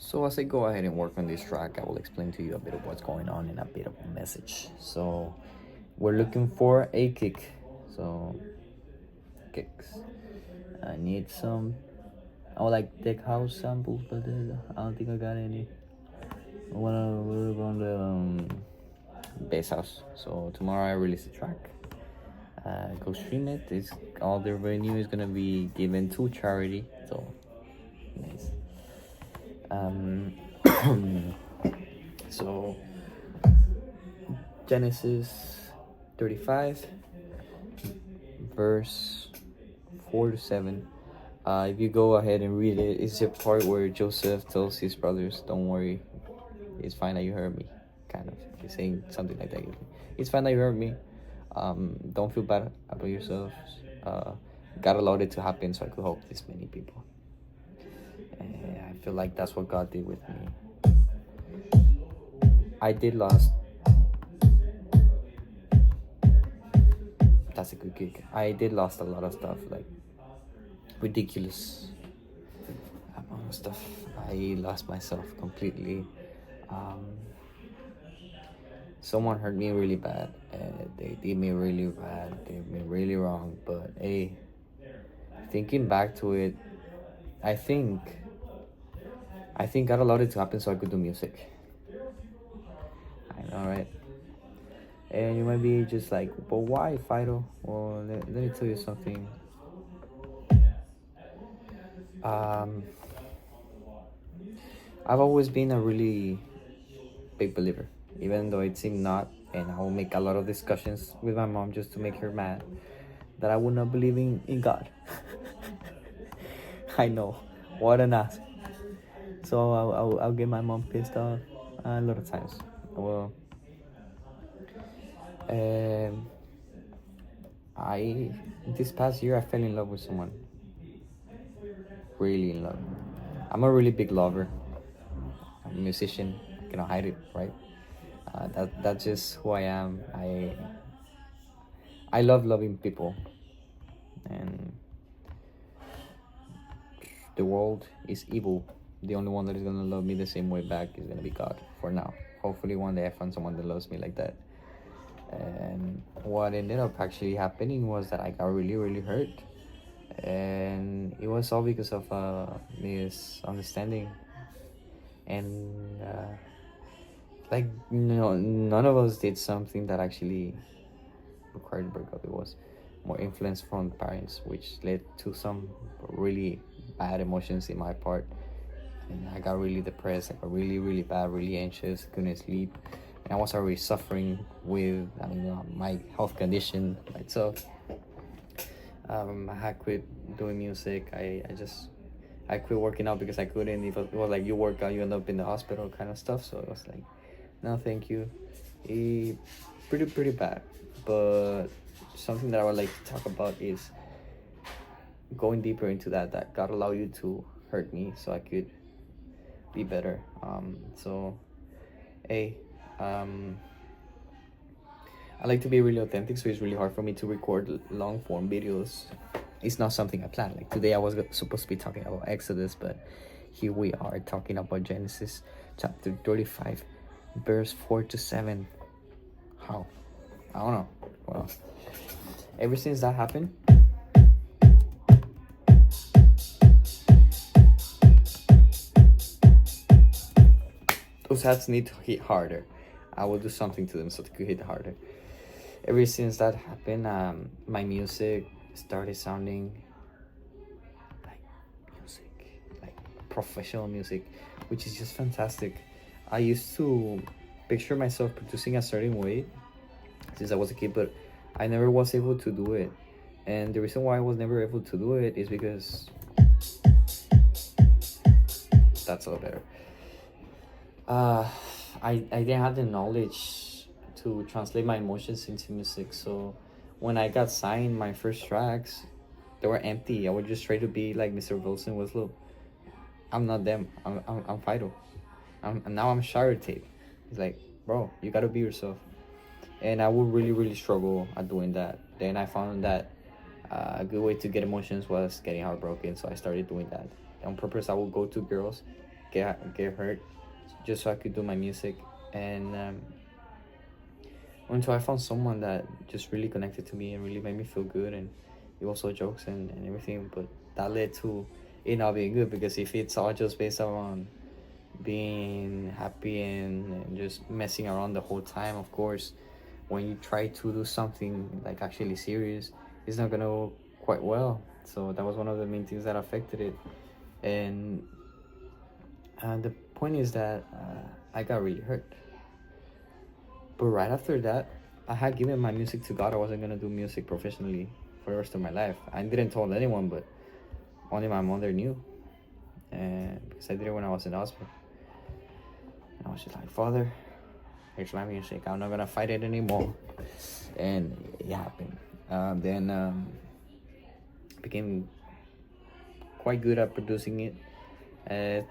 So as I go ahead and work on this track, I will explain to you a bit of what's going on and a bit of a message. So we're looking for a kick. So kicks. I need some. I would like tech house samples, but I don't think I got any. We're going to bass house. So tomorrow I release the track. Go stream it. It's all the revenue is gonna be given to charity. So nice. Um, so Genesis 35, verse 4 to 7. If you go ahead and read it, it's the part where Joseph tells his brothers, "Don't worry, it's fine that you heard me." Kind of, he's saying something like that. It's fine that you heard me. Don't feel bad about yourselves. Uh, God allowed it to happen so I could help this many people. And I feel like that's what God did with me. I did lost. That's a good gig. I did lost a lot of stuff, like ridiculous amount of stuff. I lost myself completely. Someone hurt me really bad. They did me really bad. They did me really wrong. But hey, thinking back to it, I think God allowed it to happen so I could do music. I know, right? And you might be just like, but why, Fido? Well, let me tell you something. I've always been a really big believer, even though it seemed not, and I will make a lot of discussions with my mom just to make her mad, that I would not believe in God. I know, what an ass. So I'll get my mom pissed off a lot of times. Well, um, this past year I fell in love with someone. Really in love. I'm a really big lover. I'm a musician. I cannot hide it, right? That's just who I am. I love loving people, and the world is evil. The only one that is gonna love me the same way back is gonna be God. For now, hopefully one day I find someone that loves me like that. And what ended up actually happening was that I got really really hurt, and it was all because of misunderstanding. And like, none of us did something that actually required a breakup. It was more influence from the parents, which led to some really bad emotions in my part. And I got really depressed. I got really, really bad, really anxious. Couldn't sleep. And I was already suffering with, my health condition myself. I had quit doing music. I quit working out because I couldn't. It was like, you work out, you end up in the hospital kind of stuff. So it was like, no, thank you. It, pretty bad. But something that I would like to talk about is going deeper into that God allowed you to hurt me so I could be better. So hey, I like to be really authentic, so it's really hard for me to record long form videos. It's not something I planned. Like today I was supposed to be talking about Exodus, but here we are talking about Genesis chapter 35, verse 4 to 7. How? I don't know. Well, ever since that happened, those hats need to hit harder. I will do something to them so they could hit harder. Ever since that happened, my music started sounding like music, like professional music, which is just fantastic. I used to picture myself producing a certain way since I was a kid, but I never was able to do it. And the reason why I was never able to do it is because that's a lot better. I didn't have the knowledge to translate my emotions into music. So when I got signed, my first tracks, they were empty. I would just try to be like Mr. Wilson Winslow. I'm not them. I'm Fido. Now I'm Shire Tape. It's like, bro, you gotta be yourself. And I would really really struggle at doing that. Then I found that a good way to get emotions was getting heartbroken. So I started doing that on purpose. I would go to girls get hurt, just so I could do my music. And until I found someone that just really connected to me and really made me feel good, and it also jokes and everything, but that led to it not being good, because if it's all just based on being happy and just messing around the whole time, of course, when you try to do something like actually serious, it's not gonna go quite well. So that was one of the main things that affected it. And the point is that I got really hurt. But right after that, I had given my music to God. I wasn't gonna do music professionally for the rest of my life. I didn't tell anyone, but only my mother knew, and because I did it when I was in hospital. And I was just like, Father, here's my music. I'm not gonna fight it anymore. And it happened. Then became quite good at producing it.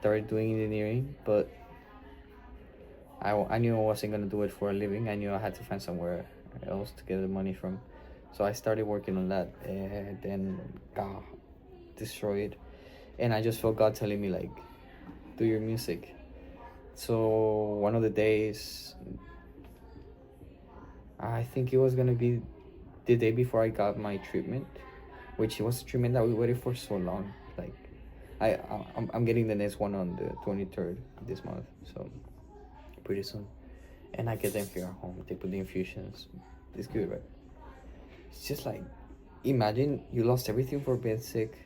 Started doing engineering, but I knew I wasn't gonna do it for a living. I knew I had to find somewhere else to get the money from. So I started working on that, and then got destroyed. And I just felt God telling me, like, do your music. So one of the days, I think it was gonna be the day before I got my treatment, which was a treatment that we waited for so long. Like, I'm getting the next one on the 23rd this month, so pretty soon. And I get them here at home. They put the infusions. It's good, right? It's just like, imagine you lost everything for being sick.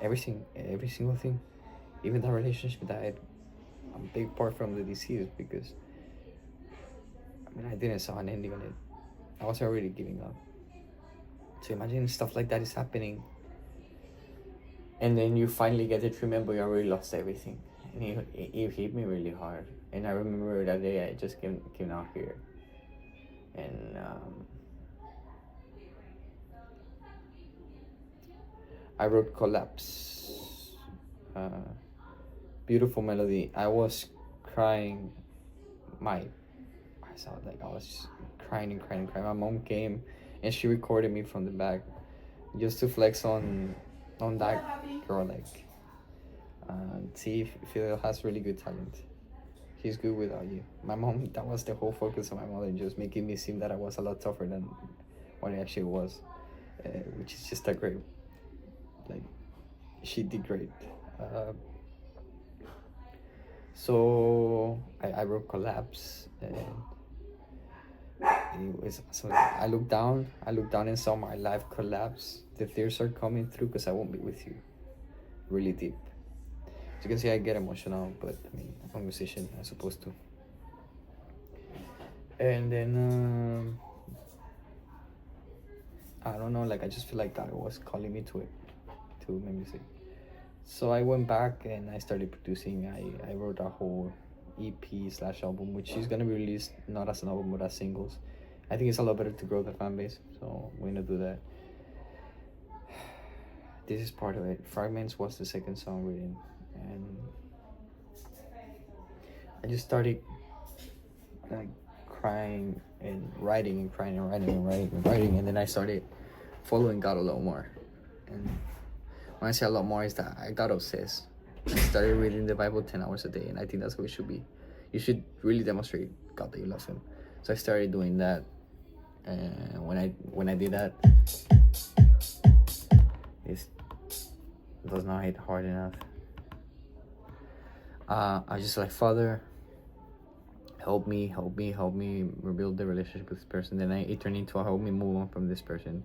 Everything, every single thing. Even that relationship died a big part from the disease, because I didn't saw an ending on it. I was already giving up. So imagine stuff like that is happening, and then you finally get the treatment, but you already lost everything. And it hit me really hard. And I remember that day I just came out here, and I wrote Collapse. Beautiful melody. I was crying. I was crying and crying and crying. My mom came and she recorded me from the back, just to flex on that girl, like, see if Fidel has really good talent. He's good without you. My mom, that was the whole focus of my mother, just making me seem that I was a lot tougher than what I actually was, which is just a great, like, she did great. So I wrote Collapse, and it was, so I looked down and saw my life collapse. The tears are coming through because I won't be with you. Really deep. As you can see, I get emotional, but I'm a musician, I'm supposed to. And then I don't know, like, I just feel like God was calling me to my music. So I went back and I started producing. I wrote a whole EP/album, which is gonna be released not as an album but as singles. I think it's a lot better to grow the fan base, so we're gonna do that. This is part of it. Fragments was the second song written, and I just started, like, crying and writing and crying and writing and writing and writing, and then I started following God a lot more. And when I say a lot more, is that I got obsessed. I started reading the Bible 10 hours a day, and I think that's how it should be. You should really demonstrate God that you love Him. So I started doing that, and when I did that, it does not hit hard enough. I just like, Father, help me rebuild the relationship with this person. Then it turned into, help me move on from this person.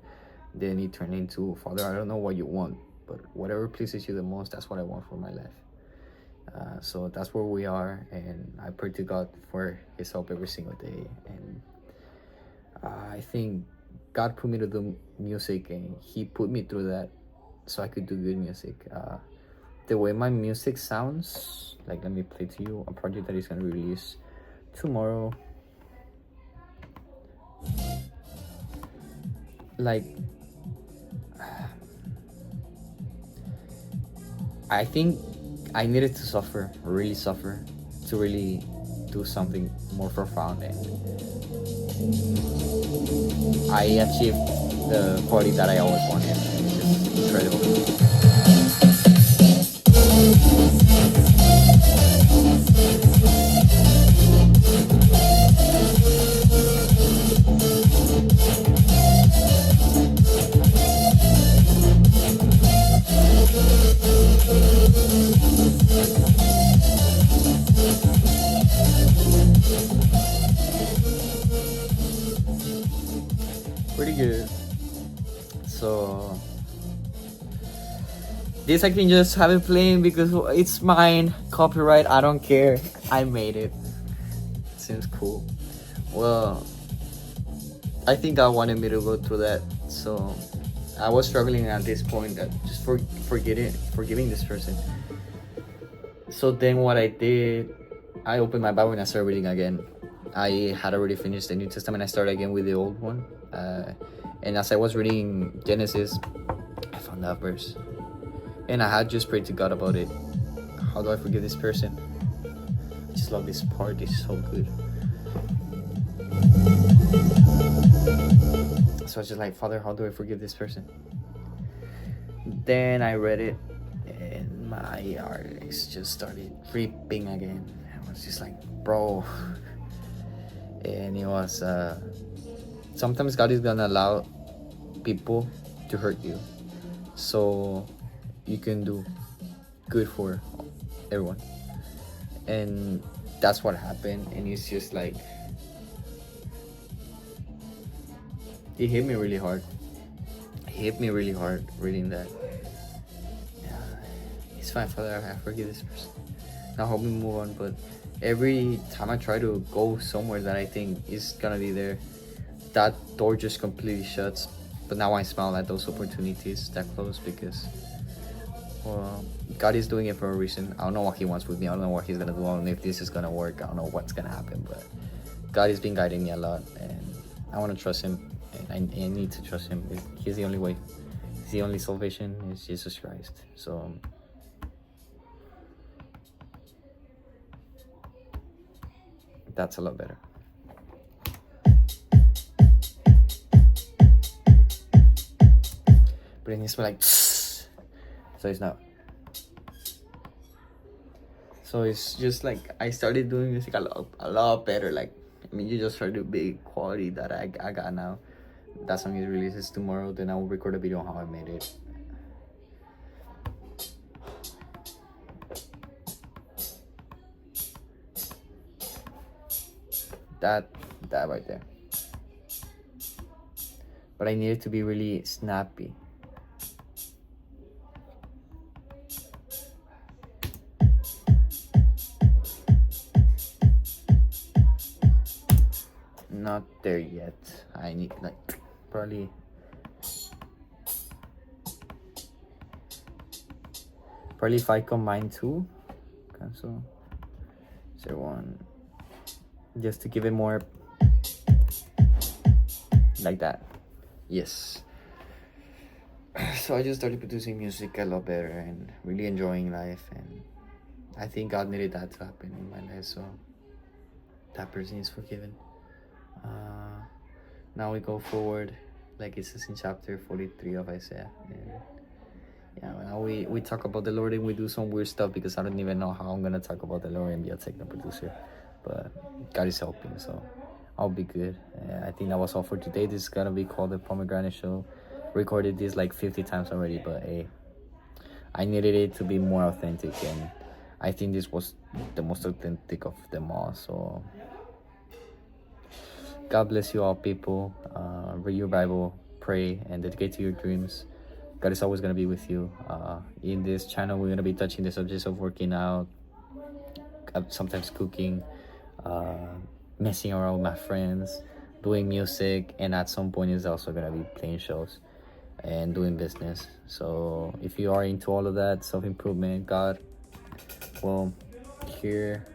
Then it turned into, Father, I don't know what you want, but whatever pleases you the most, that's what I want for my life. So that's where we are, and I pray to God for His help every single day. And I think God put me to do music, and He put me through that so I could do good music. The way my music sounds, like, let me play to you a project that is going to release tomorrow. Like, I think I needed to suffer, really suffer, to really do something more profound, and I achieved the quality that I always wanted. It's just incredible. good. So this I can just have it playing because it's mine. Copyright, I don't care. I made it. Seems cool. Well, I think God wanted me to go through that. So I was struggling at this point that just forgiving this person. So then what I did, I opened my Bible and I started reading again. I had already finished the New Testament. I started again with the old one. And as I was reading Genesis, I found that verse. And I had just prayed to God about it. How do I forgive this person? I just love this part. It's so good. So I was just like, Father, how do I forgive this person? Then I read it and my heart just started creeping again. I was just like, bro. And it was, sometimes God is gonna allow people to hurt you. So you can do good for everyone. And that's what happened. And it's just like, it hit me really hard. It hit me really hard reading that. Yeah, it's fine, Father, I forgive this person. Now help me move on. But every time I try to go somewhere that I think is gonna be there, that door just completely shuts. But now I smile at those opportunities that close because, well, God is doing it for a reason. I don't know what He wants with me. I don't know what He's gonna do. I don't know if this is gonna work. I don't know what's gonna happen. But God has been guiding me a lot, and I want to trust Him. And I need to trust Him. He's the only way. He's the only salvation. Is Jesus Christ. So that's a lot better. But it needs to be like, so it's not. So it's just like I started doing music a lot better. Like, I mean, you just heard the big quality that I got now. That song is releases tomorrow. Then I will record a video on how I made it. That right there. But I needed to be really snappy. Not there yet. I need like probably if I combine two, cancel 01, just to give it more like that. Yes. So I just started producing music a lot better and really enjoying life, and I think God needed that to happen in my life, so that person is forgiven. Now we go forward, like it says in chapter 43 of Isaiah. And yeah, now we talk about the Lord and we do some weird stuff because I don't even know how I'm gonna talk about the Lord and be a techno producer. But God is helping, so I'll be good. I think that was all for today. This is gonna be called the Pomegranate Show. Recorded this like 50 times already, but hey, I needed it to be more authentic, and I think this was the most authentic of them all. So God bless you all, people. Read your Bible, pray, and dedicate to your dreams. God is always going to be with you. In this channel, we're going to be touching the subjects of working out, sometimes cooking, messing around with my friends, doing music, and at some point is also going to be playing shows and doing business. So if you are into all of that, self-improvement, God, well, here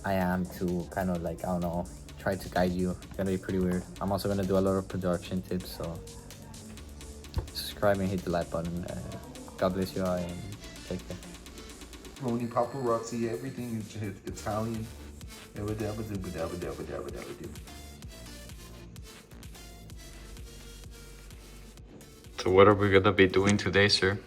I am to kind of like, I don't know, try to guide you. It's gonna be pretty weird. I'm also gonna do a lot of production tips, so subscribe and hit the like button. God bless you all and take care. Tony Paparazzi, everything is Italian. So what are we gonna be doing today, sir?